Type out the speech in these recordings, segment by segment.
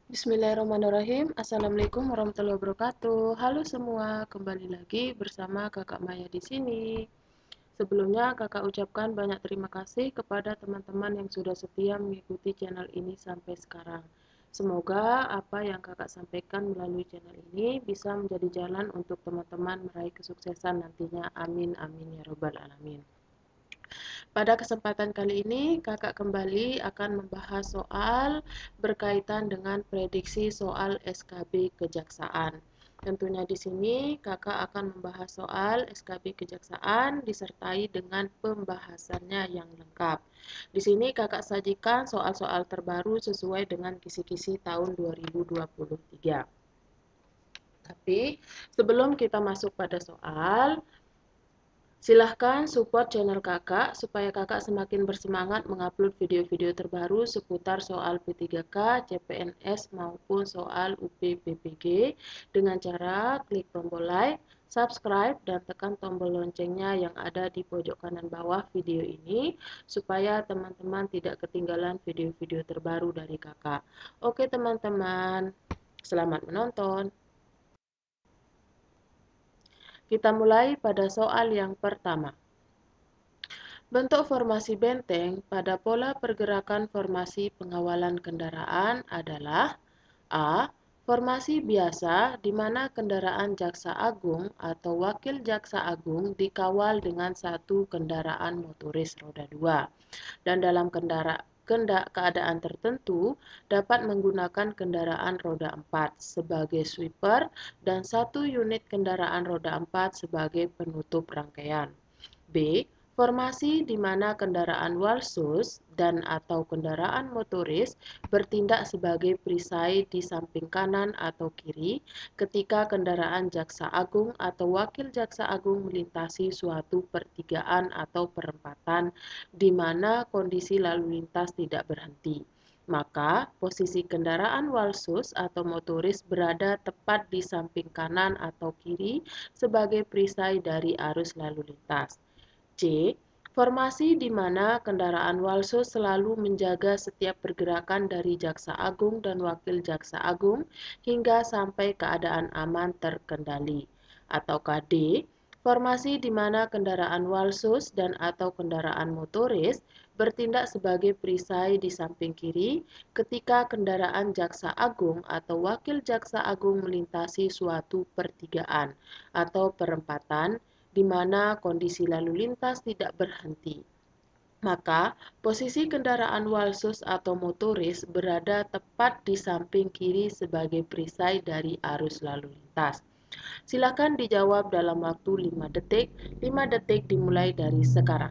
Bismillahirrahmanirrahim. Assalamualaikum warahmatullahi wabarakatuh. Halo semua, kembali lagi bersama Kakak Maya di sini. Sebelumnya, Kakak ucapkan banyak terima kasih kepada teman-teman yang sudah setia mengikuti channel ini sampai sekarang. Semoga apa yang Kakak sampaikan melalui channel ini bisa menjadi jalan untuk teman-teman meraih kesuksesan nantinya. Amin, amin ya robbal alamin. Pada kesempatan kali ini, Kakak kembali akan membahas soal berkaitan dengan prediksi soal SKB Kejaksaan. Tentunya di sini Kakak akan membahas soal SKB Kejaksaan disertai dengan pembahasannya yang lengkap. Di sini Kakak sajikan soal-soal terbaru sesuai dengan kisi-kisi tahun 2023. Tapi sebelum kita masuk pada soal, silahkan support channel kakak supaya kakak semakin bersemangat mengupload video-video terbaru seputar soal P3K, CPNS maupun soal UP-BPG dengan cara klik tombol like, subscribe, dan tekan tombol loncengnya yang ada di pojok kanan bawah video ini supaya teman-teman tidak ketinggalan video-video terbaru dari kakak. Oke teman-teman, selamat menonton. Kita mulai pada soal yang pertama. Bentuk formasi benteng pada pola pergerakan formasi pengawalan kendaraan adalah A. Formasi biasa di mana kendaraan jaksa agung atau wakil jaksa agung dikawal dengan satu kendaraan motoris roda 2 dan dalam keadaan tertentu dapat menggunakan kendaraan roda 4 sebagai sweeper dan satu unit kendaraan roda 4 sebagai penutup rangkaian. B. Formasi di mana kendaraan walsus dan atau kendaraan motoris bertindak sebagai perisai di samping kanan atau kiri ketika kendaraan jaksa agung atau wakil jaksa agung melintasi suatu pertigaan atau perempatan di mana kondisi lalu lintas tidak berhenti. Maka posisi kendaraan walsus atau motoris berada tepat di samping kanan atau kiri sebagai perisai dari arus lalu lintas. C. Formasi di mana kendaraan walsus selalu menjaga setiap pergerakan dari jaksa agung dan wakil jaksa agung hingga sampai keadaan aman terkendali. Atau D. Formasi di mana kendaraan walsus dan atau kendaraan motoris bertindak sebagai perisai di samping kiri ketika kendaraan jaksa agung atau wakil jaksa agung melintasi suatu pertigaan atau perempatan di mana kondisi lalu lintas tidak berhenti. Maka, posisi kendaraan walsus atau motoris berada tepat di samping kiri sebagai perisai dari arus lalu lintas. Silakan dijawab dalam waktu 5 detik. 5 detik dimulai dari sekarang.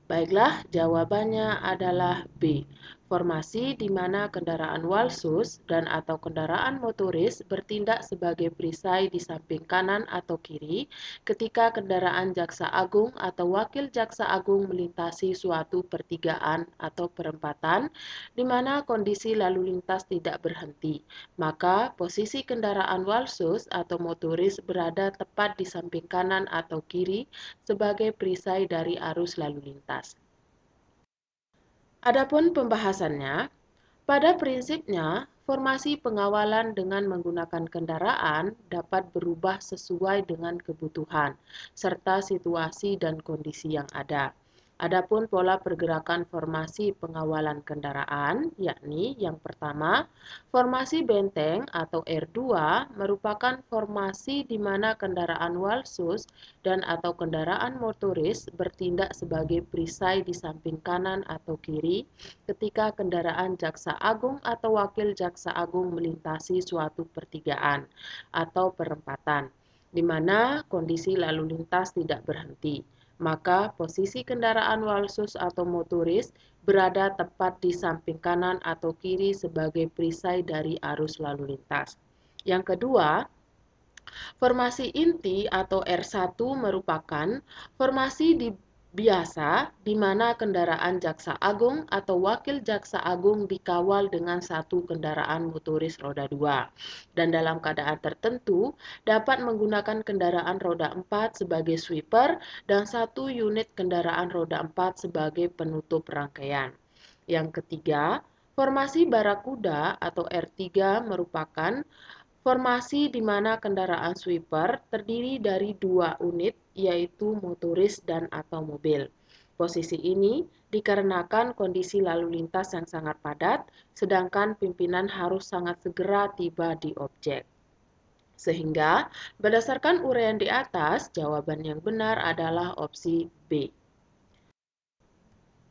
Baiklah, jawabannya adalah B. Formasi di mana kendaraan walsus dan atau kendaraan motoris bertindak sebagai perisai di samping kanan atau kiri ketika kendaraan jaksa agung atau wakil jaksa agung melintasi suatu pertigaan atau perempatan di mana kondisi lalu lintas tidak berhenti. Maka posisi kendaraan walsus atau motoris berada tepat di samping kanan atau kiri sebagai perisai dari arus lalu lintas. Adapun pembahasannya, pada prinsipnya, formasi pengawalan dengan menggunakan kendaraan dapat berubah sesuai dengan kebutuhan, serta situasi dan kondisi yang ada. Adapun pola pergerakan formasi pengawalan kendaraan, yakni yang pertama, formasi benteng atau R2 merupakan formasi di mana kendaraan walsus dan atau kendaraan motoris bertindak sebagai perisai di samping kanan atau kiri ketika kendaraan jaksa agung atau wakil jaksa agung melintasi suatu pertigaan atau perempatan, di mana kondisi lalu lintas tidak berhenti. Maka posisi kendaraan walsus atau motoris berada tepat di samping kanan atau kiri sebagai perisai dari arus lalu lintas. Yang kedua, formasi inti atau R1 merupakan formasi di biasa di mana kendaraan jaksa agung atau wakil jaksa agung dikawal dengan satu kendaraan motoris roda 2 dan dalam keadaan tertentu dapat menggunakan kendaraan roda 4 sebagai sweeper dan satu unit kendaraan roda 4 sebagai penutup rangkaian. Yang ketiga, formasi barakuda atau R3 merupakan formasi di mana kendaraan sweeper terdiri dari 2 unit, yaitu motoris dan atau mobil. Posisi ini dikarenakan kondisi lalu lintas yang sangat padat, sedangkan pimpinan harus sangat segera tiba di objek. Sehingga, berdasarkan uraian di atas, jawaban yang benar adalah opsi B.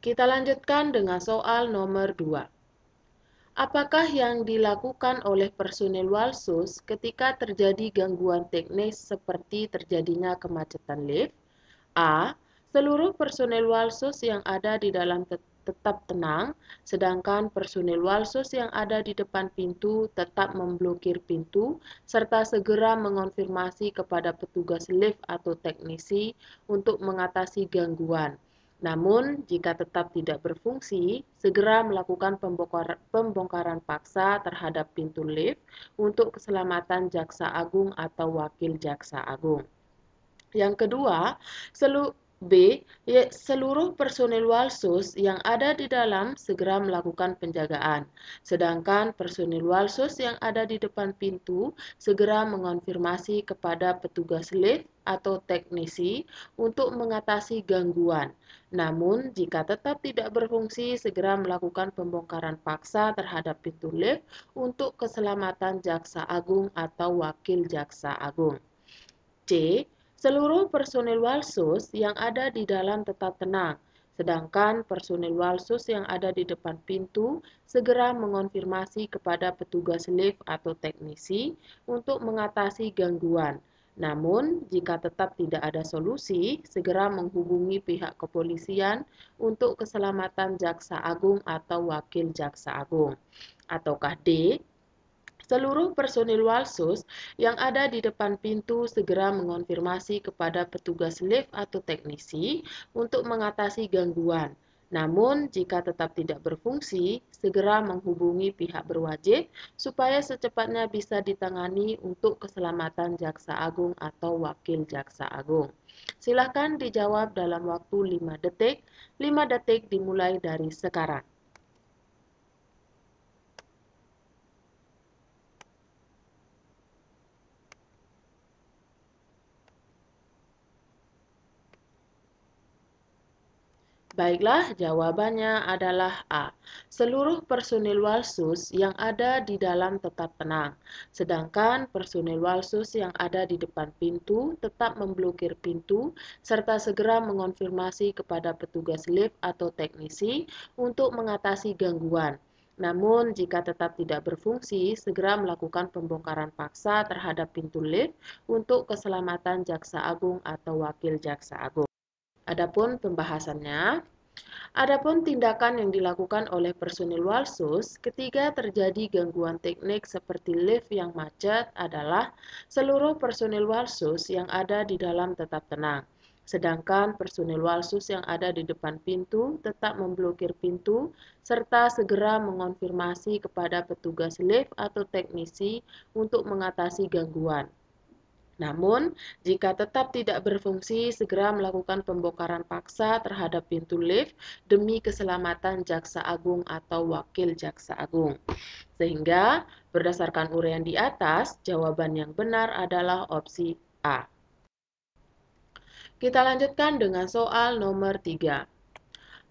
Kita lanjutkan dengan soal nomor 2. Apakah yang dilakukan oleh personel Walsus ketika terjadi gangguan teknis seperti terjadinya kemacetan lift? A. Seluruh personel Walsus yang ada di dalam tetap tenang, sedangkan personel Walsus yang ada di depan pintu tetap memblokir pintu, serta segera mengonfirmasi kepada petugas lift atau teknisi untuk mengatasi gangguan. Namun, jika tetap tidak berfungsi, segera melakukan pembongkaran paksa terhadap pintu lift untuk keselamatan jaksa agung atau wakil jaksa agung. Yang kedua, seluruh personel Walsus yang ada di dalam segera melakukan penjagaan, sedangkan personel Walsus yang ada di depan pintu segera mengonfirmasi kepada petugas lift atau teknisi untuk mengatasi gangguan. Namun, jika tetap tidak berfungsi, segera melakukan pembongkaran paksa terhadap pintu lift untuk keselamatan jaksa agung atau wakil jaksa agung. C. Seluruh personel Walsus yang ada di dalam tetap tenang, sedangkan personel Walsus yang ada di depan pintu segera mengonfirmasi kepada petugas lift atau teknisi untuk mengatasi gangguan. Namun, jika tetap tidak ada solusi, segera menghubungi pihak kepolisian untuk keselamatan jaksa agung atau wakil jaksa agung. Ataukah D. Seluruh personil Walsus yang ada di depan pintu segera mengonfirmasi kepada petugas lift atau teknisi untuk mengatasi gangguan. Namun, jika tetap tidak berfungsi, segera menghubungi pihak berwajib supaya secepatnya bisa ditangani untuk keselamatan jaksa agung atau wakil jaksa agung. Silakan dijawab dalam waktu 5 detik. 5 detik dimulai dari sekarang. Baiklah, jawabannya adalah A. Seluruh personil Walsus yang ada di dalam tetap tenang, sedangkan personil Walsus yang ada di depan pintu tetap memblokir pintu serta segera mengonfirmasi kepada petugas lift atau teknisi untuk mengatasi gangguan. Namun, jika tetap tidak berfungsi, segera melakukan pembongkaran paksa terhadap pintu lift untuk keselamatan jaksa agung atau wakil jaksa agung. Adapun pembahasannya, adapun tindakan yang dilakukan oleh personil Walsus ketika terjadi gangguan teknik seperti lift yang macet adalah seluruh personil Walsus yang ada di dalam tetap tenang, sedangkan personil Walsus yang ada di depan pintu tetap memblokir pintu serta segera mengonfirmasi kepada petugas lift atau teknisi untuk mengatasi gangguan. Namun, jika tetap tidak berfungsi, segera melakukan pembongkaran paksa terhadap pintu lift demi keselamatan jaksa agung atau wakil jaksa agung. Sehingga, berdasarkan uraian di atas, jawaban yang benar adalah opsi A. Kita lanjutkan dengan soal nomor 3.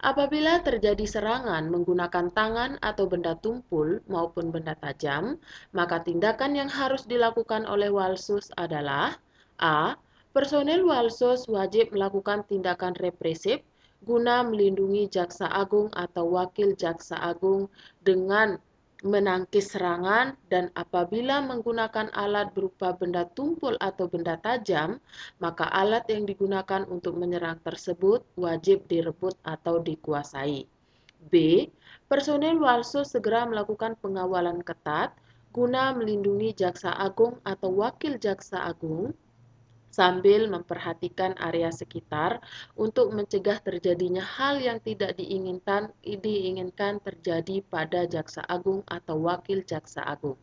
Apabila terjadi serangan menggunakan tangan atau benda tumpul maupun benda tajam, maka tindakan yang harus dilakukan oleh Walsus adalah A. Personel Walsus wajib melakukan tindakan represif guna melindungi jaksa agung atau wakil jaksa agung dengan menangkis serangan, dan apabila menggunakan alat berupa benda tumpul atau benda tajam, maka alat yang digunakan untuk menyerang tersebut wajib direbut atau dikuasai. B. Personel Walsus segera melakukan pengawalan ketat guna melindungi jaksa agung atau wakil jaksa agung sambil memperhatikan area sekitar untuk mencegah terjadinya hal yang tidak diinginkan terjadi pada Jaksa Agung atau Wakil Jaksa Agung.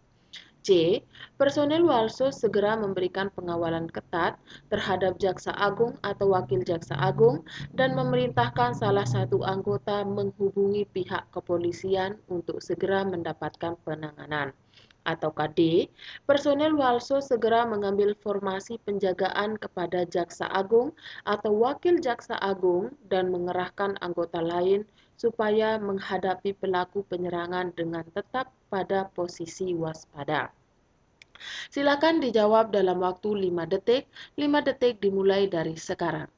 C. Personel Walsus segera memberikan pengawalan ketat terhadap Jaksa Agung atau Wakil Jaksa Agung dan memerintahkan salah satu anggota menghubungi pihak kepolisian untuk segera mendapatkan penanganan. Atau D. Personel Walsus segera mengambil formasi penjagaan kepada Jaksa Agung atau Wakil Jaksa Agung dan mengerahkan anggota lain supaya menghadapi pelaku penyerangan dengan tetap pada posisi waspada. Silakan dijawab dalam waktu 5 detik. 5 detik dimulai dari sekarang.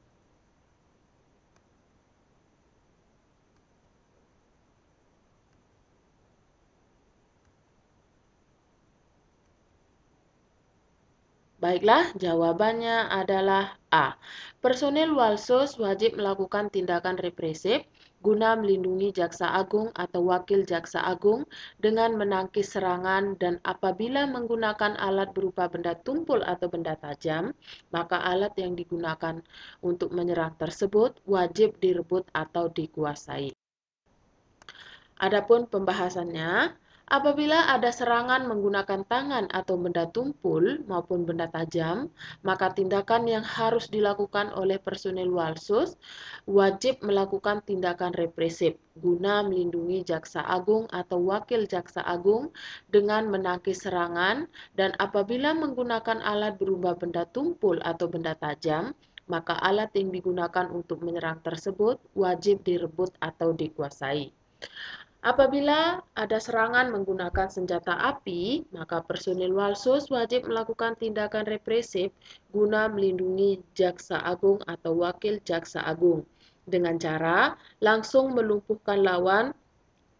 Baiklah, jawabannya adalah A. Personel Walsus wajib melakukan tindakan represif guna melindungi Jaksa Agung atau Wakil Jaksa Agung dengan menangkis serangan, dan apabila menggunakan alat berupa benda tumpul atau benda tajam, maka alat yang digunakan untuk menyerang tersebut wajib direbut atau dikuasai. Adapun pembahasannya, apabila ada serangan menggunakan tangan atau benda tumpul maupun benda tajam, maka tindakan yang harus dilakukan oleh personel Walsus wajib melakukan tindakan represif guna melindungi Jaksa Agung atau Wakil Jaksa Agung dengan menangkis serangan, dan apabila menggunakan alat berupa benda tumpul atau benda tajam, maka alat yang digunakan untuk menyerang tersebut wajib direbut atau dikuasai. Apabila ada serangan menggunakan senjata api, maka personil Walsus wajib melakukan tindakan represif guna melindungi Jaksa Agung atau Wakil Jaksa Agung dengan cara langsung melumpuhkan lawan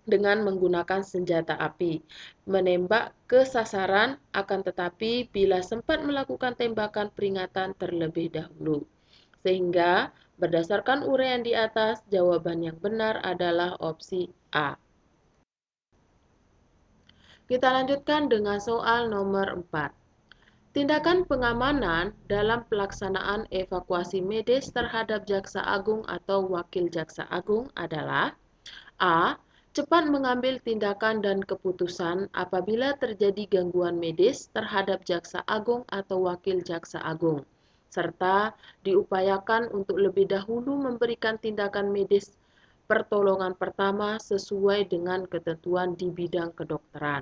dengan menggunakan senjata api, menembak ke sasaran, akan tetapi bila sempat melakukan tembakan peringatan terlebih dahulu. Sehingga berdasarkan uraian di atas, jawaban yang benar adalah opsi A. Kita lanjutkan dengan soal nomor 4. Tindakan pengamanan dalam pelaksanaan evakuasi medis terhadap Jaksa Agung atau Wakil Jaksa Agung adalah A. Cepat mengambil tindakan dan keputusan apabila terjadi gangguan medis terhadap Jaksa Agung atau Wakil Jaksa Agung, serta diupayakan untuk lebih dahulu memberikan tindakan medis pertolongan pertama sesuai dengan ketentuan di bidang kedokteran.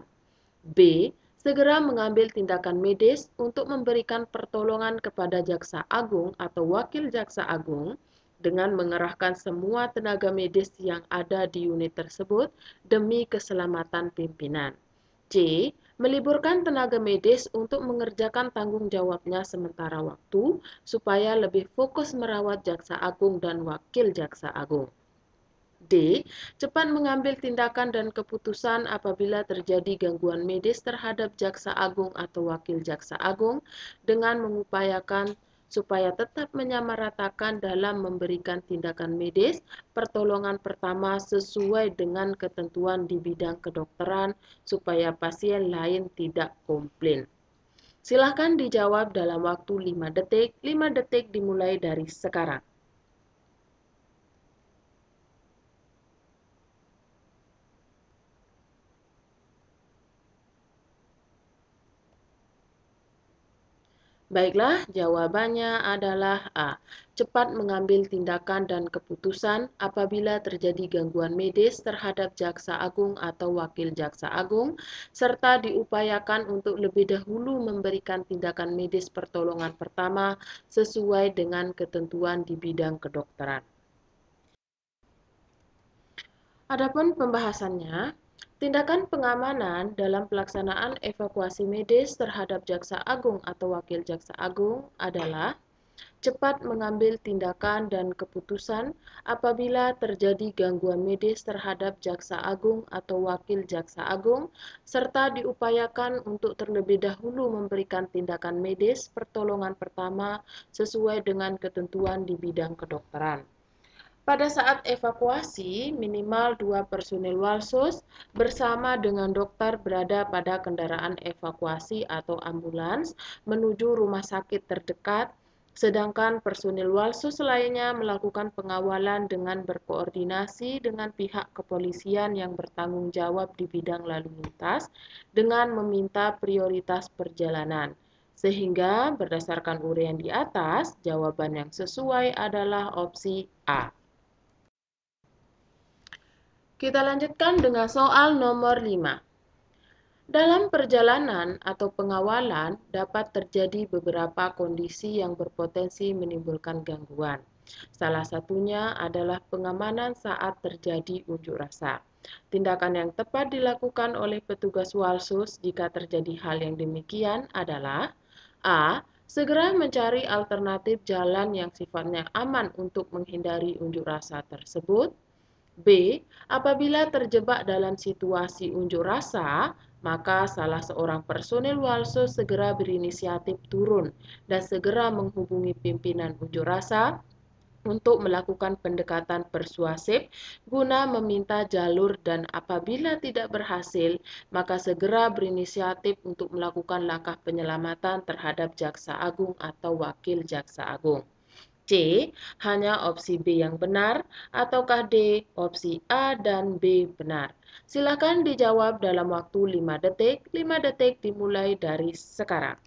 B. Segera mengambil tindakan medis untuk memberikan pertolongan kepada Jaksa Agung atau Wakil Jaksa Agung dengan mengerahkan semua tenaga medis yang ada di unit tersebut demi keselamatan pimpinan. C. Meliburkan tenaga medis untuk mengerjakan tanggung jawabnya sementara waktu supaya lebih fokus merawat Jaksa Agung dan Wakil Jaksa Agung. D. Cepat mengambil tindakan dan keputusan apabila terjadi gangguan medis terhadap Jaksa Agung atau Wakil Jaksa Agung dengan mengupayakan supaya tetap menyamaratakan dalam memberikan tindakan medis pertolongan pertama sesuai dengan ketentuan di bidang kedokteran supaya pasien lain tidak komplain. Silahkan dijawab dalam waktu 5 detik. 5 detik dimulai dari sekarang. Baiklah, jawabannya adalah A. Cepat mengambil tindakan dan keputusan apabila terjadi gangguan medis terhadap Jaksa Agung atau Wakil Jaksa Agung, serta diupayakan untuk lebih dahulu memberikan tindakan medis pertolongan pertama sesuai dengan ketentuan di bidang kedokteran. Adapun pembahasannya, tindakan pengamanan dalam pelaksanaan evakuasi medis terhadap Jaksa Agung atau Wakil Jaksa Agung adalah cepat mengambil tindakan dan keputusan apabila terjadi gangguan medis terhadap Jaksa Agung atau Wakil Jaksa Agung, serta diupayakan untuk terlebih dahulu memberikan tindakan medis pertolongan pertama sesuai dengan ketentuan di bidang kedokteran. Pada saat evakuasi, minimal 2 personil Walsus bersama dengan dokter berada pada kendaraan evakuasi atau ambulans menuju rumah sakit terdekat Sedangkan personil Walsus lainnya melakukan pengawalan dengan berkoordinasi dengan pihak kepolisian yang bertanggung jawab di bidang lalu lintas dengan meminta prioritas perjalanan. Sehingga berdasarkan uraian di atas, jawaban yang sesuai adalah opsi A. Kita lanjutkan dengan soal nomor 5. Dalam perjalanan atau pengawalan dapat terjadi beberapa kondisi yang berpotensi menimbulkan gangguan. Salah satunya adalah pengamanan saat terjadi unjuk rasa. Tindakan yang tepat dilakukan oleh petugas Walsus jika terjadi hal yang demikian adalah A. Segera mencari alternatif jalan yang sifatnya aman untuk menghindari unjuk rasa tersebut. B. Apabila terjebak dalam situasi unjuk rasa, maka salah seorang personil Walsus segera berinisiatif turun dan segera menghubungi pimpinan unjuk rasa untuk melakukan pendekatan persuasif guna meminta jalur dan apabila tidak berhasil, maka segera berinisiatif untuk melakukan langkah penyelamatan terhadap Jaksa Agung atau Wakil Jaksa Agung. C. Hanya opsi B yang benar, ataukah D. Opsi A dan B benar? Silakan dijawab dalam waktu 5 detik. 5 detik dimulai dari sekarang.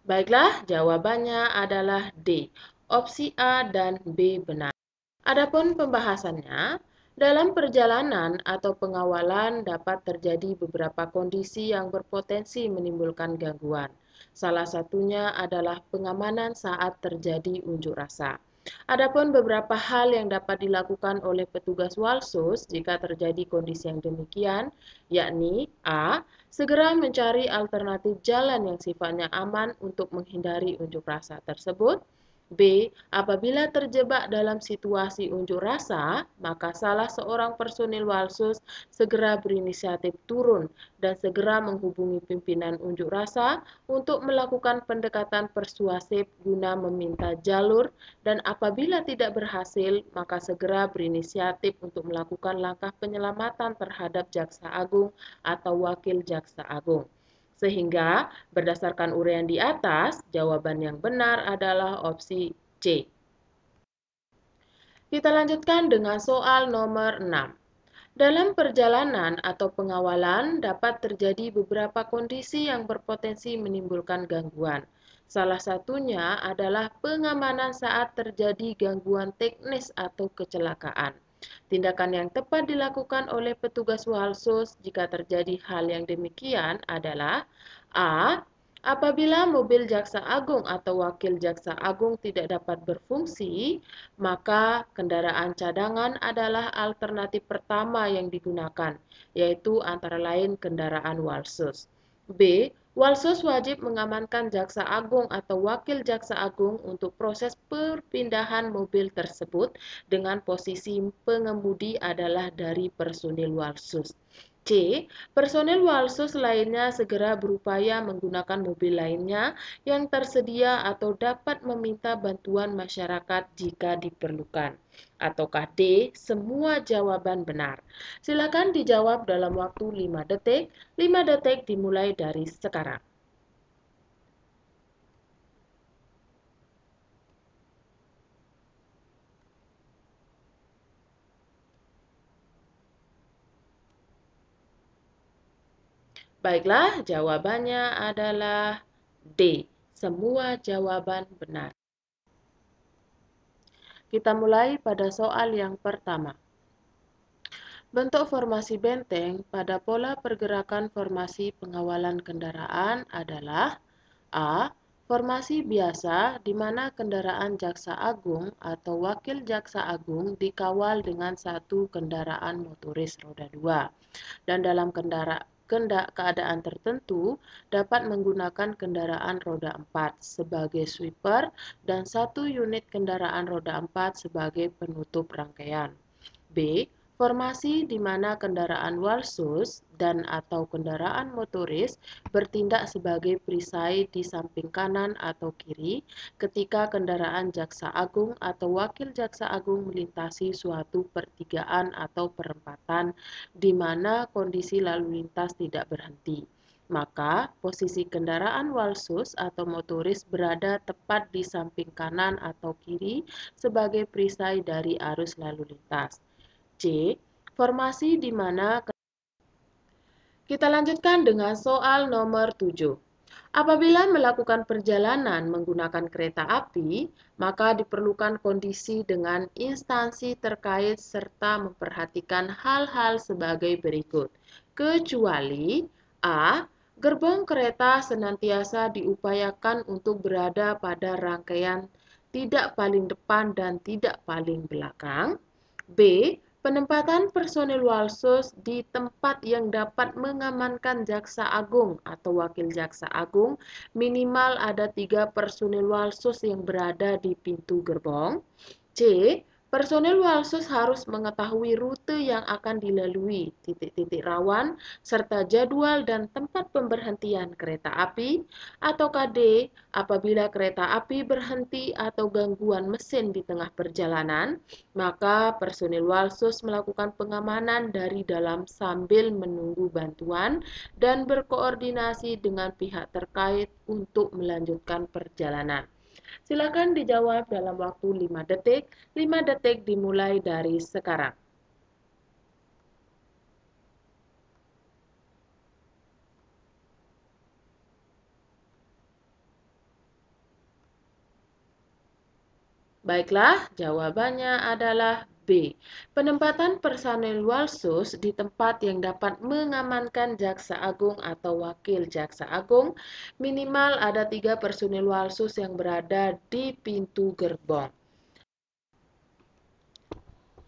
Baiklah, jawabannya adalah D. Opsi A dan B benar. Adapun pembahasannya, dalam perjalanan atau pengawalan dapat terjadi beberapa kondisi yang berpotensi menimbulkan gangguan. Salah satunya adalah pengamanan saat terjadi unjuk rasa. Adapun beberapa hal yang dapat dilakukan oleh petugas Walsus jika terjadi kondisi yang demikian, yakni A. Segera mencari alternatif jalan yang sifatnya aman untuk menghindari unjuk rasa tersebut. B. Apabila terjebak dalam situasi unjuk rasa, maka salah seorang personil Walsus segera berinisiatif turun dan segera menghubungi pimpinan unjuk rasa untuk melakukan pendekatan persuasif guna meminta jalur dan apabila tidak berhasil, maka segera berinisiatif untuk melakukan langkah penyelamatan terhadap Jaksa Agung atau Wakil Jaksa Agung. Sehingga berdasarkan uraian di atas, jawaban yang benar adalah opsi C. Kita lanjutkan dengan soal nomor 6. Dalam perjalanan atau pengawalan dapat terjadi beberapa kondisi yang berpotensi menimbulkan gangguan. Salah satunya adalah pengamanan saat terjadi gangguan teknis atau kecelakaan. Tindakan yang tepat dilakukan oleh petugas Walsus jika terjadi hal yang demikian adalah A. Apabila mobil Jaksa Agung atau Wakil Jaksa Agung tidak dapat berfungsi, maka kendaraan cadangan adalah alternatif pertama yang digunakan, yaitu antara lain kendaraan Walsus. B. Walsus wajib mengamankan Jaksa Agung atau Wakil Jaksa Agung untuk proses perpindahan mobil tersebut dengan posisi pengemudi adalah dari personil Walsus. C. Personil Walsus lainnya segera berupaya menggunakan mobil lainnya yang tersedia atau dapat meminta bantuan masyarakat jika diperlukan. Ataukah D. Semua jawaban benar? Silakan dijawab dalam waktu 5 detik. 5 detik dimulai dari sekarang. Baiklah, jawabannya adalah D. Semua jawaban benar. Kita mulai pada soal yang pertama. Bentuk formasi benteng pada pola pergerakan formasi pengawalan kendaraan adalah A. Formasi biasa di mana kendaraan Jaksa Agung atau Wakil Jaksa Agung dikawal dengan satu kendaraan motoris roda 2 dan dalam keadaan tertentu dapat menggunakan kendaraan roda 4 sebagai sweeper dan satu unit kendaraan roda 4 sebagai penutup rangkaian. B. Formasi di mana kendaraan Walsus dan atau kendaraan motoris bertindak sebagai perisai di samping kanan atau kiri ketika kendaraan Jaksa Agung atau Wakil Jaksa Agung melintasi suatu pertigaan atau perempatan di mana kondisi lalu lintas tidak berhenti. Maka posisi kendaraan Walsus atau motoris berada tepat di samping kanan atau kiri sebagai perisai dari arus lalu lintas. C. Formasi di mana. Kita lanjutkan dengan soal nomor 7. Apabila melakukan perjalanan menggunakan kereta api, maka diperlukan kondisi dengan instansi terkait serta memperhatikan hal-hal sebagai berikut. Kecuali A. Gerbong kereta senantiasa diupayakan untuk berada pada rangkaian tidak paling depan dan tidak paling belakang. B. Penempatan personil Walsus di tempat yang dapat mengamankan Jaksa Agung atau Wakil Jaksa Agung, minimal ada 3 personil Walsus yang berada di pintu gerbong. C. Personil Walsus harus mengetahui rute yang akan dilalui, titik-titik rawan, serta jadwal dan tempat pemberhentian kereta api. Atau D. Apabila kereta api berhenti atau gangguan mesin di tengah perjalanan, maka personil Walsus melakukan pengamanan dari dalam sambil menunggu bantuan dan berkoordinasi dengan pihak terkait untuk melanjutkan perjalanan. Silakan dijawab dalam waktu 5 detik. 5 detik dimulai dari sekarang. Baiklah, jawabannya adalah B. Penempatan personil Walsus di tempat yang dapat mengamankan Jaksa Agung atau Wakil Jaksa Agung, minimal ada 3 personil Walsus yang berada di pintu gerbong.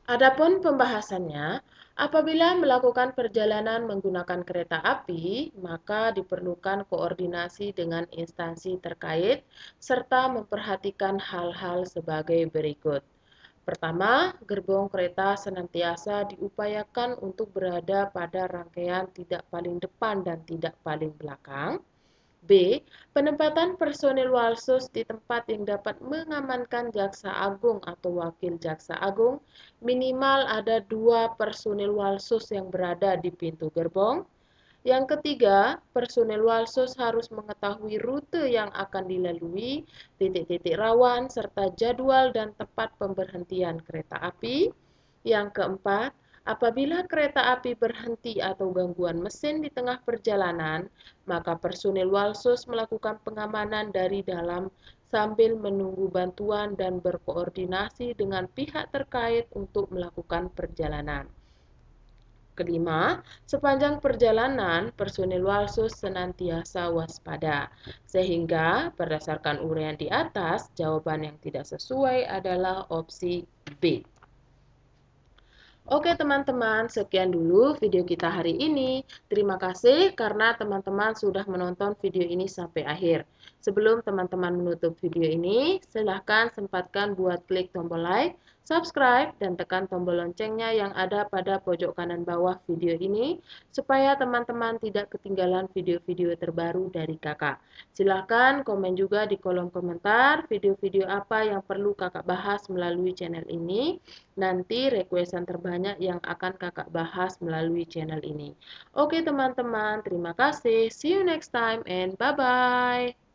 Adapun pembahasannya, apabila melakukan perjalanan menggunakan kereta api, maka diperlukan koordinasi dengan instansi terkait serta memperhatikan hal-hal sebagai berikut. Pertama, gerbong kereta senantiasa diupayakan untuk berada pada rangkaian tidak paling depan dan tidak paling belakang. B. Penempatan personil Walsus di tempat yang dapat mengamankan Jaksa Agung atau Wakil Jaksa Agung, minimal ada 2 personil Walsus yang berada di pintu gerbong. Yang ketiga, personil Walsus harus mengetahui rute yang akan dilalui, titik-titik rawan, serta jadwal dan tempat pemberhentian kereta api. Yang keempat, apabila kereta api berhenti atau gangguan mesin di tengah perjalanan, maka personil Walsus melakukan pengamanan dari dalam sambil menunggu bantuan dan berkoordinasi dengan pihak terkait untuk melakukan perjalanan. Kelima, sepanjang perjalanan, personil Walsus senantiasa waspada. Sehingga, berdasarkan uraian di atas, jawaban yang tidak sesuai adalah opsi B. Oke teman-teman, sekian dulu video kita hari ini. Terima kasih karena teman-teman sudah menonton video ini sampai akhir. Sebelum teman-teman menutup video ini, silahkan sempatkan buat klik tombol like, subscribe, dan tekan tombol loncengnya yang ada pada pojok kanan bawah video ini, supaya teman-teman tidak ketinggalan video-video terbaru dari kakak. Silahkan komen juga di kolom komentar video-video apa yang perlu kakak bahas melalui channel ini. Nanti requestan terbanyak yang akan kakak bahas melalui channel ini. Oke teman-teman, terima kasih. See you next time and bye-bye.